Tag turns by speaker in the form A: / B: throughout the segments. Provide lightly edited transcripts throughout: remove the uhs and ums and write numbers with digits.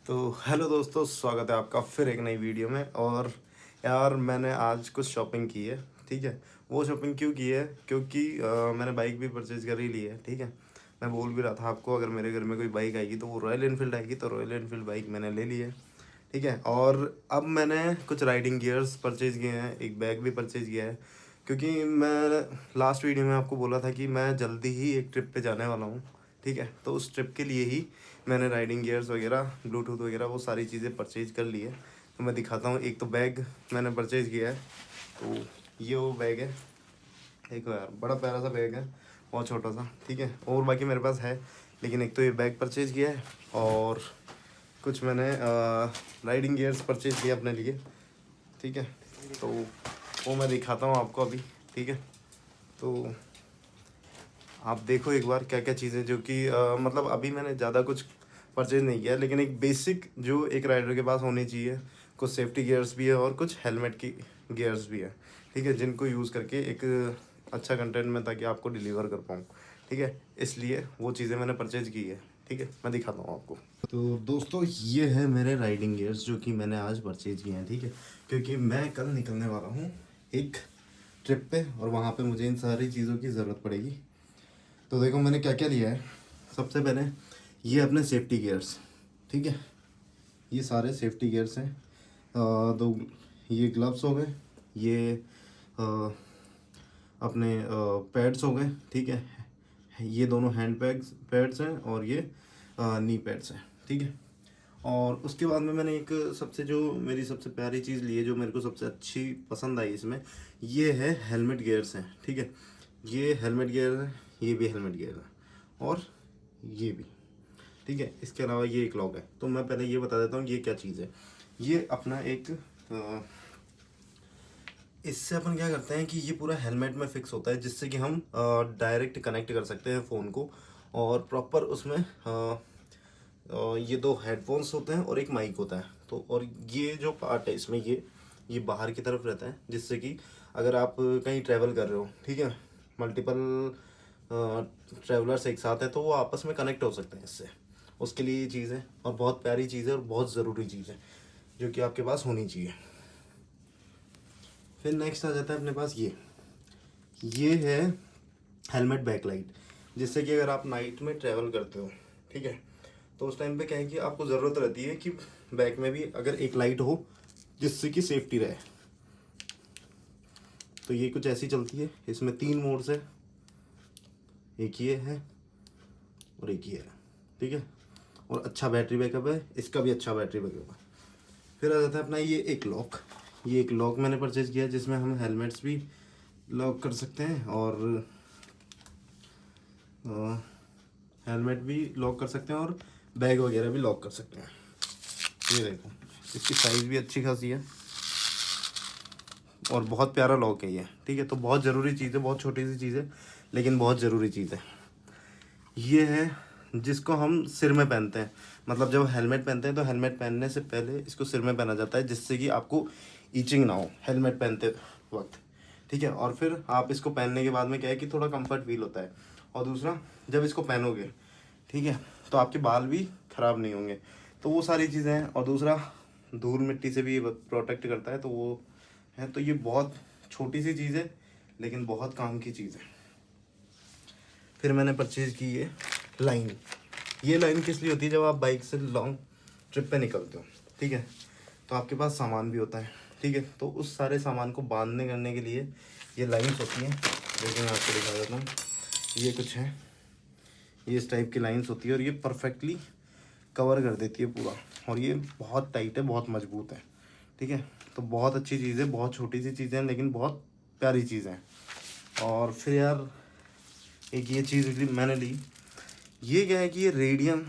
A: तो हेलो दोस्तों, स्वागत है आपका फिर एक नई वीडियो में। और यार मैंने आज कुछ शॉपिंग की है। ठीक है, वो शॉपिंग क्यों की है क्योंकि मैंने बाइक भी परचेज़ कर ही ली है। ठीक है, मैं बोल भी रहा था आपको, अगर मेरे घर में कोई बाइक आएगी तो वो रॉयल इनफील्ड आएगी, तो रॉयल इनफील्ड बाइक मैंने ले ली है। ठीक है, और अब मैंने कुछ राइडिंग गियर्स परचेज़ किए हैं, एक बैग भी परचेज़ किया है। क्योंकि मैं लास्ट वीडियो में आपको बोला था कि मैं जल्दी ही एक ट्रिप पे जाने वाला हूँ। ठीक है, तो उस ट्रिप के लिए ही मैंने राइडिंग गियर्स वगैरह, ब्लूटूथ वगैरह, वो सारी चीज़ें परचेज़ कर ली है। तो मैं दिखाता हूँ। एक तो बैग मैंने परचेज़ किया है, तो ये वो बैग है। देखो यार, बड़ा प्यारा सा बैग है, बहुत छोटा सा। ठीक है, और बाकी मेरे पास है, लेकिन एक तो ये बैग परचेज़ किया है और कुछ मैंने राइडिंग गियर्स परचेज़ किए अपने लिए। ठीक है, तो वो मैं दिखाता हूँ आपको अभी। ठीक है, तो आप देखो एक बार क्या क्या चीज़ें, जो कि मतलब अभी मैंने ज़्यादा कुछ परचेज नहीं किया, लेकिन एक बेसिक जो एक राइडर के पास होनी चाहिए, कुछ सेफ्टी गियर्स भी है और कुछ हेलमेट की गियर्स भी है। ठीक है, जिनको यूज़ करके एक अच्छा कंटेंट में ताकि आपको डिलीवर कर पाऊँ। ठीक है, इसलिए वो चीज़ें मैंने परचेज की है। ठीक है, मैं दिखाता हूँ आपको। तो दोस्तों, ये है मेरे राइडिंग गियर्स जो कि मैंने आज परचेज किए हैं। ठीक है, क्योंकि मैं कल निकलने वाला हूँ एक ट्रिप पे, और वहाँ पे मुझे इन सारी चीज़ों की ज़रूरत पड़ेगी। तो देखो मैंने क्या क्या लिया है। सबसे पहले ये अपने सेफ्टी गियर्स। ठीक है, ये सारे सेफ्टी गियर्स हैं। दो ये ग्लव्स हो गए, ये अ, अपने पैड्स हो गए। ठीक है, ये दोनों हैंड पैड्स हैं, और ये नी पैड्स हैं। ठीक है, और उसके बाद में मैंने एक सबसे जो मेरी सबसे प्यारी चीज़ ली है, जो मेरे को सबसे अच्छी पसंद आई इसमें, ये है हेलमेट गियर्स हैं। ठीक है, ये हेलमेट गियर है, ये भी हेलमेट गियर है, और ये भी। ठीक है, इसके अलावा ये एक लॉक है। तो मैं पहले ये बता देता हूँ ये क्या चीज़ है। ये अपना एक इससे अपन क्या करते हैं कि ये पूरा हेलमेट में फिक्स होता है, जिससे कि हम डायरेक्ट कनेक्ट कर सकते हैं फ़ोन को, और प्रॉपर उसमें ये दो हेडफोन्स होते हैं और एक माइक होता है। तो और ये जो पार्ट है इसमें, ये बाहर की तरफ रहता है, जिससे कि अगर आप कहीं ट्रैवल कर रहे हो, ठीक है, मल्टीपल ट्रैवलर्स एक साथ हैं, तो वो आपस में कनेक्ट हो सकते हैं इससे। उसके लिए ये चीज़ है, और बहुत प्यारी चीज़ है और बहुत ज़रूरी चीज़ है, जो कि आपके पास होनी चाहिए। फिर नेक्स्ट आ जाता है अपने पास ये है हेलमेट बैकलाइट, जिससे कि अगर आप नाइट में ट्रैवल करते हो, ठीक है, तो उस टाइम पे क्या है कि आपको ज़रूरत रहती है कि बैक में भी अगर एक लाइट हो, जिससे कि सेफ्टी रहे। तो ये कुछ ऐसी चलती है, इसमें 3 मोड्स है, एक ये है और एक ये है। ठीक है, और अच्छा बैटरी बैकअप है, इसका भी अच्छा बैटरी बैकअप है। फिर आ जाता है अपना ये एक लॉक मैंने परचेज़ किया, जिसमें हम हेलमेट्स भी लॉक कर सकते हैं, और हेलमेट भी लॉक कर सकते हैं, और बैग वगैरह भी लॉक कर सकते हैं। ये देखो, इसकी साइज़ भी अच्छी खासी है, और बहुत प्यारा लॉक है ये। ठीक है, तो बहुत ज़रूरी चीज़ है, बहुत छोटी सी चीज़ है, लेकिन बहुत ज़रूरी चीज़ है। ये है जिसको हम सिर में पहनते हैं, मतलब जब हेलमेट पहनते हैं तो हेलमेट पहनने से पहले इसको सिर में पहना जाता है, जिससे कि आपको ईचिंग ना हो हेलमेट पहनते वक्त। ठीक है, और फिर आप इसको पहनने के बाद में क्या है कि थोड़ा कंफर्ट फील होता है। और दूसरा, जब इसको पहनोगे, ठीक है, तो आपके बाल भी ख़राब नहीं होंगे। तो वो सारी चीज़ें हैं, और दूसरा, धूल मिट्टी से भी प्रोटेक्ट करता है, तो वो है। तो ये बहुत छोटी सी चीज़ है, लेकिन बहुत काम की चीज़ है। फिर मैंने परचेज़ की ये लाइन। ये लाइन किस लिए होती है? जब आप बाइक से लॉन्ग ट्रिप पे निकलते हो, ठीक है, तो आपके पास सामान भी होता है। ठीक है, तो उस सारे सामान को बांधने करने के लिए ये लाइन्स होती हैं, लेकिन मैं आपको दिखा देता हूँ। ये कुछ है, ये इस टाइप की लाइन्स होती है, और ये परफेक्टली कवर कर देती है पूरा, और ये बहुत टाइट है, बहुत मजबूत है। ठीक है, तो बहुत अच्छी चीज़ है, बहुत छोटी सी चीज़ें हैं, लेकिन बहुत प्यारी चीज़ें हैं। और फिर यार, एक ये चीज़ मैंने ली, ये क्या है कि ये रेडियम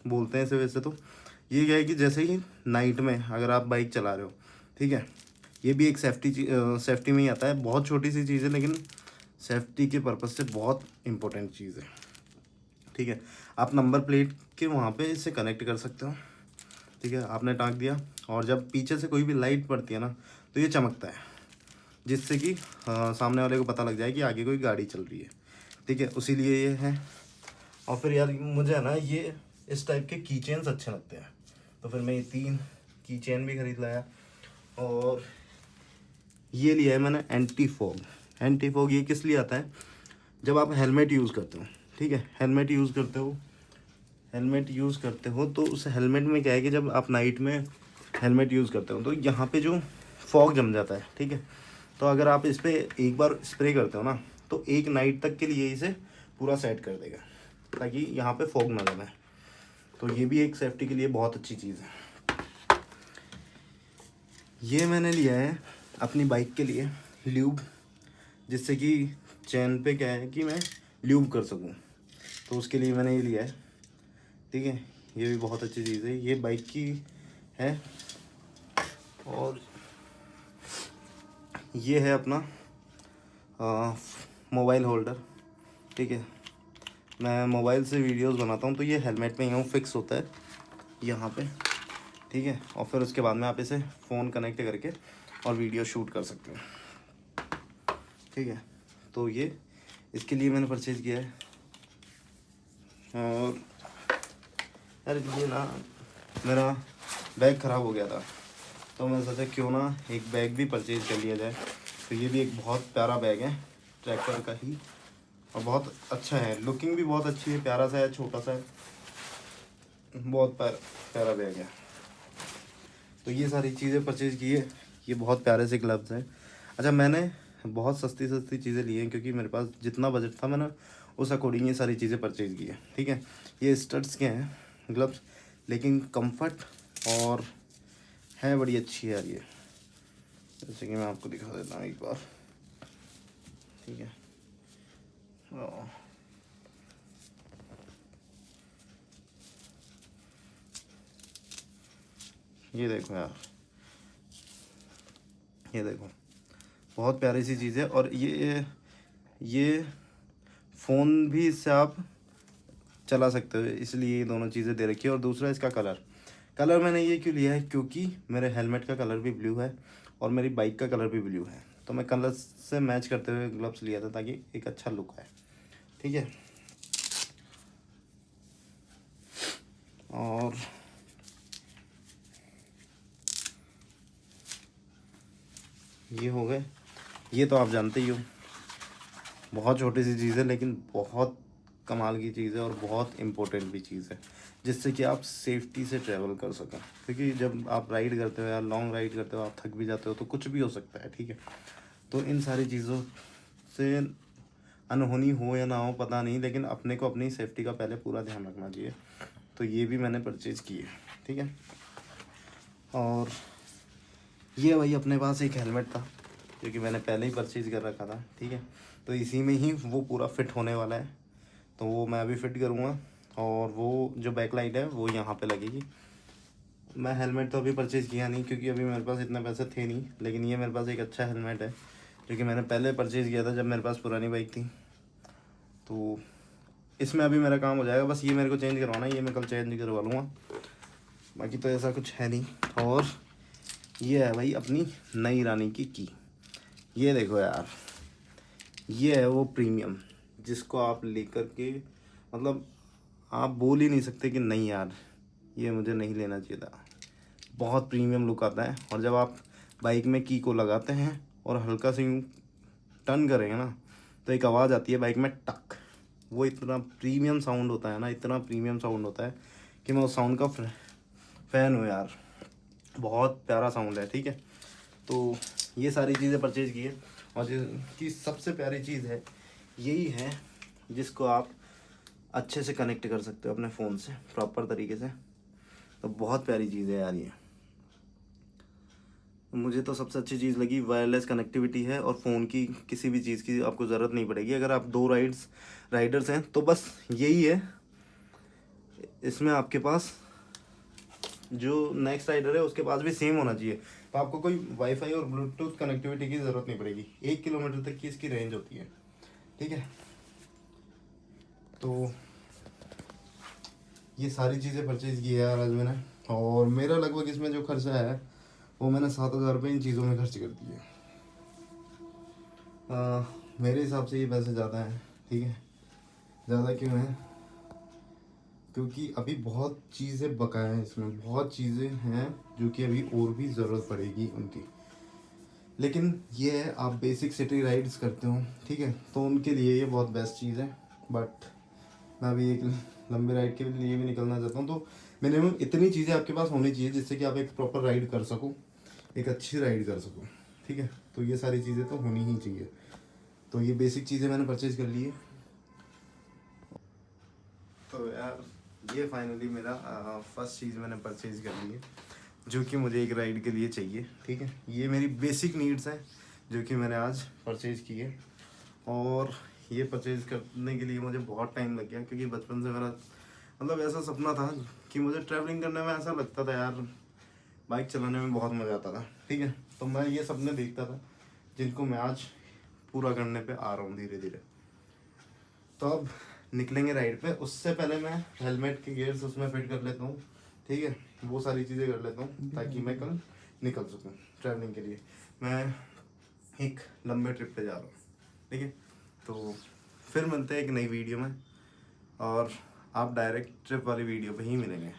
A: बोलते हैं इसे वैसे तो। ये क्या है कि जैसे कि नाइट में अगर आप बाइक चला रहे हो, ठीक है, ये भी एक सेफ्टी में ही आता है। बहुत छोटी सी चीज़ है, लेकिन सेफ्टी के पर्पज़ से बहुत इंपॉर्टेंट चीज़ है। ठीक है, आप नंबर प्लेट के वहाँ पे इसे कनेक्ट कर सकते हो। ठीक है, आपने टाँक दिया, और जब पीछे से कोई भी लाइट पड़ती है ना, तो ये चमकता है, जिससे कि सामने वाले को पता लग जाए कि आगे कोई गाड़ी चल रही है। ठीक है, उसी लिए ये है। और फिर यार मुझे है ना, ये इस टाइप के की चेन्स अच्छे लगते हैं। तो फिर मैं ये 3 की चेन भी खरीद लाया। और ये लिया है मैंने एंटी फॉग। एंटी फॉग ये किस लिए आता है, जब आप हेलमेट यूज़ करते हो, ठीक है, हेलमेट यूज़ करते हो तो उस हेलमेट में क्या है कि जब आप नाइट में हेलमेट यूज़ करते हो तो यहाँ पे जो फॉग जम जाता है, ठीक है। तो अगर आप इस पर एक बार स्प्रे करते हो ना तो एक नाइट तक के लिए इसे पूरा सेट कर देगा, ताकि यहाँ पे फॉग ना जमे। तो ये भी एक सेफ्टी के लिए बहुत अच्छी चीज़ है। ये मैंने लिया है अपनी बाइक के लिए ल्यूब, जिससे कि चैन पे क्या है कि मैं ल्यूब कर सकूं, तो उसके लिए मैंने ये लिया है, ठीक है। ये भी बहुत अच्छी चीज़ है, ये बाइक की है। और ये है अपना मोबाइल होल्डर, ठीक है। मैं मोबाइल से वीडियोस बनाता हूँ तो ये हेलमेट में यूँ फिक्स होता है यहाँ पे, ठीक है। और फिर उसके बाद में आप इसे फ़ोन कनेक्ट करके और वीडियो शूट कर सकते हो, ठीक है। तो ये इसके लिए मैंने परचेज़ किया है। और यार ये ना मेरा बैग ख़राब हो गया था, तो मैंने सोचा क्यों ना एक बैग भी परचेज़ कर लिया जाए। तो ये भी एक बहुत प्यारा बैग है, ट्रैक्टर का ही, और बहुत अच्छा है, लुकिंग भी बहुत अच्छी है, प्यारा सा है, छोटा सा है, बहुत प्यारा बैग है। तो ये सारी चीज़ें परचेज़ की है। ये बहुत प्यारे से ग्लव्स हैं। अच्छा, मैंने बहुत सस्ती सस्ती चीज़ें ली हैं क्योंकि मेरे पास जितना बजट था मैंने उस अकॉर्डिंग ये सारी चीज़ें परचेज़ की है, ठीक है। ये स्टड्स के हैं ग्लव्स, लेकिन कंफर्ट और है बड़ी अच्छी है यार ये। जैसे कि मैं आपको दिखा देता हूँ एक बार, ठीक है। ये देखो यार, ये देखो, बहुत प्यारी सी चीज़ है। और ये फ़ोन भी इससे आप चला सकते हो, इसलिए ये दोनों चीज़ें दे रखी है। और दूसरा इसका कलर मैंने ये क्यों लिया है, क्योंकि मेरे हेलमेट का कलर भी ब्लू है और मेरी बाइक का कलर भी ब्लू है, तो मैं कलर से मैच करते हुए ग्लव्स लिया था ताकि एक अच्छा लुक आए, ठीक है। और ये हो गए, ये तो आप जानते ही हो, बहुत छोटी सी चीज़ है लेकिन बहुत कमाल की चीज़ है और बहुत इम्पोर्टेंट भी चीज़ है, जिससे कि आप सेफ्टी से ट्रैवल कर सकें। क्योंकि जब आप राइड करते हो या लॉन्ग राइड करते हो, आप थक भी जाते हो तो कुछ भी हो सकता है, ठीक है। तो इन सारी चीज़ों से अनहोनी हो या ना हो पता नहीं, लेकिन अपने को अपनी सेफ्टी का पहले पूरा ध्यान रखना चाहिए। तो ये भी मैंने परचेज़ की है, ठीक है। और ये भाई अपने पास एक हेलमेट था क्योंकि मैंने पहले ही परचेज़ कर रखा था, ठीक है। तो इसी में ही वो पूरा फिट होने वाला है, तो वो मैं अभी फिट करूँगा। और वो जो बैक लाइट है वो यहाँ पे लगेगी। मैं हेलमेट तो अभी परचेज़ किया नहीं क्योंकि अभी मेरे पास इतने पैसे थे नहीं, लेकिन ये मेरे पास एक अच्छा हेलमेट है जो कि मैंने पहले परचेज़ किया था जब मेरे पास पुरानी बाइक थी। तो इसमें अभी मेरा काम हो जाएगा, बस ये मेरे को चेंज करवाना है, ये मैं कल चेंज करवा लूँगा, बाकी तो ऐसा कुछ है नहीं। और ये है भाई अपनी नई रानी की। ये देखो यार, ये है वो प्रीमियम जिसको आप लेकर के मतलब आप बोल ही नहीं सकते कि नहीं यार ये मुझे नहीं लेना चाहिए था। बहुत प्रीमियम लुक आता है, और जब आप बाइक में की को लगाते हैं और हल्का से यूँ टर्न करेंगे ना तो एक आवाज़ आती है बाइक में, टक। वो इतना प्रीमियम साउंड होता है ना, इतना प्रीमियम साउंड होता है कि मैं उस साउंड का फ़ैन हूँ यार, बहुत प्यारा साउंड है, ठीक है। तो ये सारी चीज़ें परचेज़ की है। और जिसकी सबसे प्यारी चीज़ है यही है जिसको आप अच्छे से कनेक्ट कर सकते हो अपने फ़ोन से प्रॉपर तरीके से। तो बहुत प्यारी चीज़ है यार ये, मुझे तो सबसे अच्छी चीज़ लगी वायरलेस कनेक्टिविटी है, और फ़ोन की किसी भी चीज़ की आपको ज़रूरत नहीं पड़ेगी। अगर आप 2 राइडर्स हैं तो बस यही है, इसमें आपके पास जो नेक्स्ट राइडर है उसके पास भी सेम होना चाहिए, तो आपको कोई वाईफाई और ब्लूटूथ कनेक्टिविटी की ज़रूरत नहीं पड़ेगी। 1 किलोमीटर तक की इसकी रेंज होती है, ठीक है। तो ये सारी चीज़ें परचेज़ की है यार आज मैंने, और मेरा लगभग इसमें जो खर्चा है वो मैंने 7,000 रुपये इन चीज़ों में खर्च कर दिए। मेरे हिसाब से ये पैसे ज़्यादा हैं, ठीक है। ज़्यादा क्यों है, क्योंकि अभी बहुत चीज़ें बकाया हैं, इसमें बहुत चीज़ें हैं जो कि अभी और भी ज़रूरत पड़ेगी उनकी। लेकिन ये है, आप बेसिक सिटी राइड्स करते हो, ठीक है, तो उनके लिए ये बहुत बेस्ट चीज़ है। बट मैं अभी एक लंबी राइड के लिए भी निकलना चाहता हूँ, तो मिनिमम इतनी चीज़ें आपके पास होनी चाहिए जिससे कि आप एक प्रॉपर राइड कर सको, एक अच्छी राइड कर सको, ठीक है। तो ये सारी चीज़ें तो होनी ही चाहिए। तो ये बेसिक चीज़ें मैंने परचेज़ कर ली है। तो यार ये फाइनली मेरा फर्स्ट चीज़ मैंने परचेज़ कर ली है जो कि मुझे एक राइड के लिए चाहिए, ठीक है। ये मेरी बेसिक नीड्स हैं जो कि मैंने आज परचेज़ की है। और ये परचेज़ करने के लिए मुझे बहुत टाइम लग गया, क्योंकि बचपन से मेरा मतलब ऐसा सपना था कि मुझे ट्रैवलिंग करने में ऐसा लगता था यार, बाइक चलाने में बहुत मज़ा आता था, ठीक है। तो मैं ये सपने देखता था जिनको मैं आज पूरा करने पे आ रहा हूँ धीरे धीरे। तो अब निकलेंगे राइड पे, उससे पहले मैं हेलमेट के गियर्स उसमें फिट कर लेता हूँ, ठीक है। वो सारी चीज़ें कर लेता हूँ ताकि मैं कल निकल सकूँ ट्रैवलिंग के लिए। मैं एक लंबे ट्रिप पे जा रहा हूँ, ठीक है। तो फिर मिलते हैं एक नई वीडियो में, और आप डायरेक्ट ट्रिप वाली वीडियो पे ही मिलेंगे।